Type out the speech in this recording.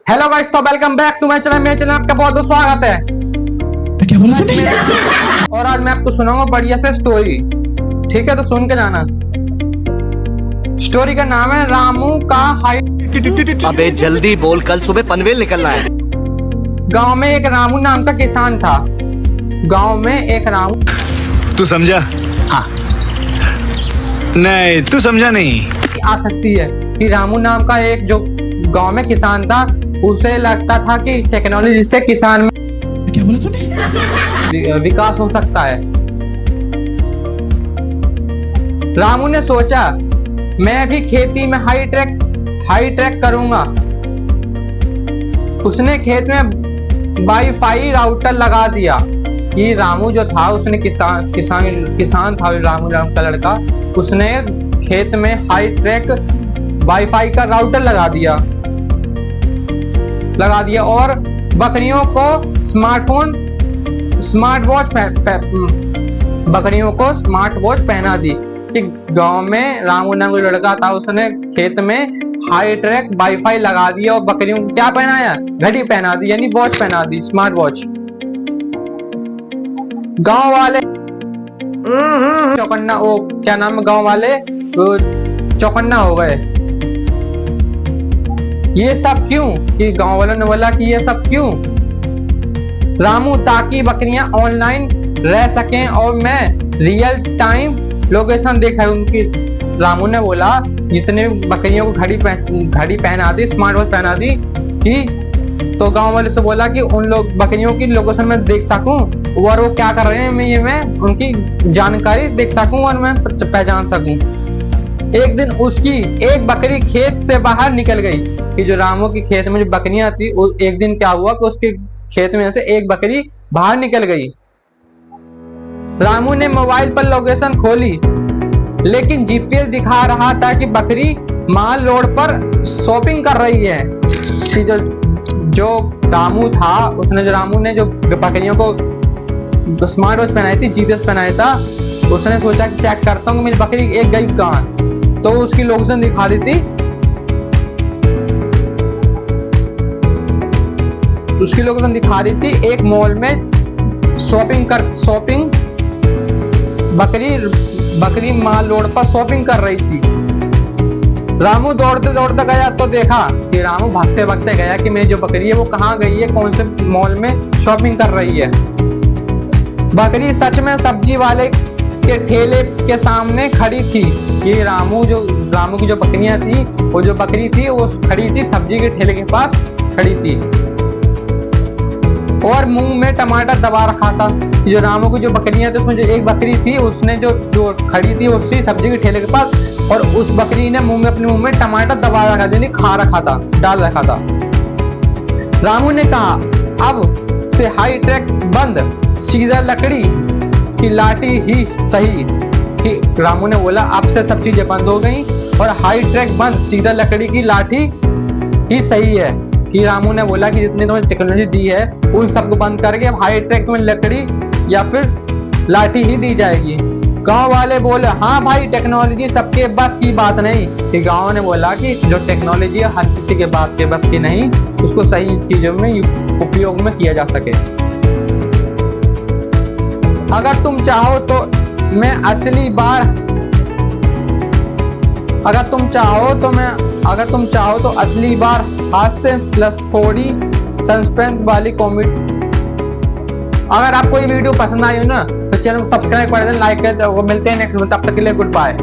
Hello guys, तो welcome back to my channel. मेरे channel आपका बहुत बहुत स्वागत है। क्या बोला तूने? और आज मैं आपको सुनाऊंगा बढ़िया से स्टोरी। ठीक है, तो सुन के जाना। स्टोरी का नाम है रामू का हाई। अबे जल्दी बोल, कल सुबह पनवेल निकलना है। गांव में एक रामू नाम का किसान था। गांव में एक रामू। तू समझा? हाँ। नहीं, तू समझा नहीं। आ सकती है कि रामू नाम का एक जो गांव में किसान था, उसे लगता था कि टेक्नोलॉजी से किसान में क्या बोला तूने? विकास हो सकता है। रामू ने सोचा मैं भी खेती में हाई ट्रैक करूंगा। उसने खेत में वाईफाई राउटर लगा दिया। कि रामू जो था, उसने किसान था रामू नाम का लड़का। उसने खेत में हाई ट्रैक वाईफाई का राउटर लगा दिया और बकरियों को स्मार्ट वॉच पहना दी। कि गांव में रामू नाम का लड़का था, उसने खेत में हाई ट्रैक वाईफाई लगा दिया और बकरियों को क्या पहनाया? घड़ी पहना दी, यानी वॉच पहना दी, स्मार्ट वॉच। गांव वाले चौकन्ना, वो क्या नाम है, गांव वाले चौकन्ना हो गए। ये सब क्यों? कि गांव वालों ने बोला कि ये सब क्यों? रामू, ताकि बकरियां ऑनलाइन रह सकें और मैं रियल टाइम लोकेशन देखा उनकी। रामू ने बोला जितने बकरियों को घड़ी पहना दी, स्मार्ट वॉच पहना दी, कि तो गांव वाले से बोला कि उन लोग बकरियों की लोकेशन में देख सकूं और वो क्या कर रहे हैं, मैं उनकी जानकारी देख सकूं और मैं पहचान सकूं। एक दिन उसकी एक बकरी खेत से बाहर निकल गई। कि जो रामू की खेत में जो बकरियां थी, एक दिन क्या हुआ कि उसके खेत में से एक बकरी बाहर निकल गई। रामू ने मोबाइल पर लोकेशन खोली, लेकिन जीपीएस दिखा रहा था कि बकरी माल रोड पर शॉपिंग कर रही है। कि जो रामू था, रामू ने जो बकरियों को स्मार्ट वॉच पहनाई थी, जीपीएस पहनाया था, उसने सोचा कि चेक करता हूँ मेरी बकरी एक गई कहाँ। तो उसकी लोकेशन दिखा दी थी। उसकी लोकेशन दिखा दी थी एक मॉल में शॉपिंग बकरी माल रोड पर शॉपिंग कर रही थी। रामू दौड़ते दौड़ते गया तो देखा कि रामू भागते भागते गया कि मेरी जो बकरी है वो कहाँ गई है, कौन से मॉल में शॉपिंग कर रही है। बकरी सच में सब्जी वाले के ठेले के सामने खड़ी थी। ये रामू की जो बकरियां थी, वो जो बकरी थी वो खड़ी थी सब्जी के ठेले के पास खड़ी थी और मुंह में टमाटर दबा रखा था। जो रामू की जो बकरियां थी, उसमें जो एक बकरी थी, उसने जो खड़ी थी उसी सब्जी के ठेले के पास, और उस बकरी ने अपने मुंह में टमाटर दबा रखा था, खा रखा था, डाल रखा था। रामू ने कहा अब से हाई ट्रैक बंद, सीधा लकड़ी की लाठी ही सही। कि रामू ने बोला अब से सब चीजें बंद हो गई और हाई ट्रैक बंद, सीधा लकड़ी की लाठी ही सही है। कि रामू ने बोला कि जितनी तुम्हें टेक्नोलॉजी दी है उन सबको बंद करके अब हाई ट्रैक में लकड़ी या फिर लाठी ही दी जाएगी। गांव वाले बोले हाँ भाई, टेक्नोलॉजी सबके बस की बात नहीं। कि गांव ने बोला कि जो टेक्नोलॉजी है हर किसी के बात के बस की नहीं, उसको सही चीजों में उपयोग में किया जा सके। अगर तुम चाहो तो असली बार हास्य प्लस थोड़ी सस्पेंस वाली कॉमेडी। अगर आपको ये वीडियो पसंद आई हो ना, तो चैनल को सब्सक्राइब कर दें, लाइक कर दें। मिलते हैं नेक्स्ट में, तब तक के लिए गुड बाय।